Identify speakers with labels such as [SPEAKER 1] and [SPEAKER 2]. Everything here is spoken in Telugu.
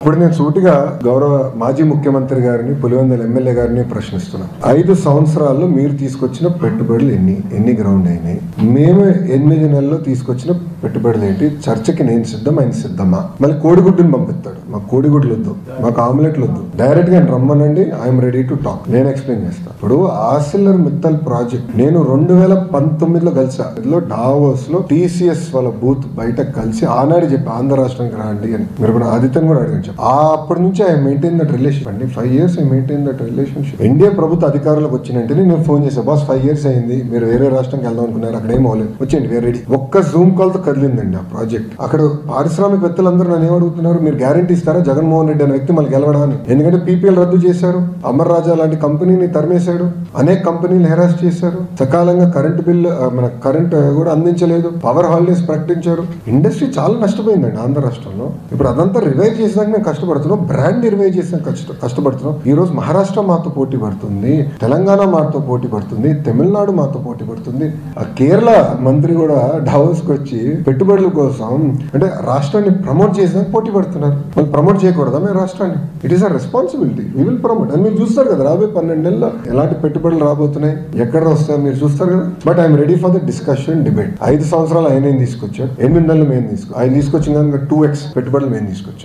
[SPEAKER 1] ఇప్పుడు నేను సూటిగా గౌరవ మాజీ ముఖ్యమంత్రి గారిని, పులివెందుల ఎమ్మెల్యే గారిని ప్రశ్నిస్తున్నా. 5 సంవత్సరాల్లో మీరు తీసుకొచ్చిన పెట్టుబడులు ఎన్ని గ్రౌండ్ అయినాయి? మేము 8 నెలల్లో తీసుకొచ్చిన పెట్టుబడులు ఏంటి? చర్చకి నేను సిద్ధం, ఆయన సిద్ధమా? మళ్ళీ కోడిగుడ్డుని పంపిస్తాడు. మాకు కోడిగుడ్లు వద్దు, మాకు ఆమ్లెట్లు వద్దు, డైరెక్ట్ గా రమ్మనండి, ఐఎమ్ రెడీ టు టాక్, నేను ఎక్స్ప్లెయిన్ చేస్తాను. ఇప్పుడు ఆర్సిలర్ మిత్తల్ ప్రాజెక్ట్ నేను 2019లో కలిసా. ఇందులో డావోస్ లో టీసీఎస్ వాళ్ళ బూత్ బయట కలిసి ఆనాడు చెప్పి ఆంధ్ర రాష్ట్రానికి రాండి అని. మీరు కూడా ఆదిత్యని కూడా అడిగాను. అప్పటి నుంచి ఐ మెయింటైన్ దట్ రిలేషన్ అండి. 5 years I maintain that relationship. India ప్రభుత్వ అధికారులకు వచ్చినంటే నేను ఫోన్ చేశాను, బాస్ 5 years అయింది, మీరు వేరే రాష్ట్రానికి వెళ్దాం అనుకున్నారు, అక్కడ ఏం అవ్వలేదు, వచ్చేయండి వేరే రెడీ. ఒక్క జూమ్ కాల్ తో కదిలిందండి ఆ ప్రాజెక్ట్. అక్కడ పారిశ్రామికవేత్తలందరూ నన్ను ఏమడుగుతున్నారు, మీరు గ్యారంటీ ఇస్తారా జగన్మోహన్ రెడ్డి అనే వ్యక్తి మళ్ళీ గెలవడానికి? ఎందుకంటే పీపీఎల్ రద్దు చేశారు, అమర్ రాజా లాంటి కంపెనీని తరిమేశాడు, అనేక కంపెనీలు హెరాస్ చేశారు, సకాలంగా కరెంట్ బిల్లు మన కరెంట్ కూడా అందించలేదు, పవర్ హాలిడేస్ ప్రకటించారు. ఇండస్ట్రీ చాలా నష్టపోయిందండి ఆంధ్ర రాష్ట్రంలో. ఇప్పుడు అదంతా రివైవ్ చేసినాక మేము కష్టపడుతున్నాం, బ్రాండ్ రివైవ్ చేసిన కష్టపడుతున్నాం. ఈ రోజు మహారాష్ట్ర మాతో పోటీ పడుతుంది, తెలంగాణ మాతో పోటీ పడుతుంది, తమిళనాడు మాతో పోటీ పడుతుంది. ఆ కేరళ మంత్రి కూడా డావోస్ కి వచ్చి పెట్టుబడుల కోసం అంటే రాష్ట్రాన్ని ప్రమోట్ చేసిన పోటీ పడుతున్నారు. వాళ్ళు ప్రమోట్ చేయకూడదా మేము రాష్ట్రాన్ని? It is a responsibility, we will promote. అని మీరు చూస్తారు కదా రాబోయే 12 నెలల్లో ఎలాంటి పెట్టుబడులు రాబోతున్నాయి, ఎక్కడ వస్తాయో మీరు చూస్తారు కదా. But I'm ready for the discussion, debate. 5 సంవత్సరాలు ఆయన ఏం తీసుకొచ్చాడు, 8 నెలలు మేము ఆయన తీసుకొచ్చిన 2x పెట్టుబడులు మేము తీసుకొచ్చాం.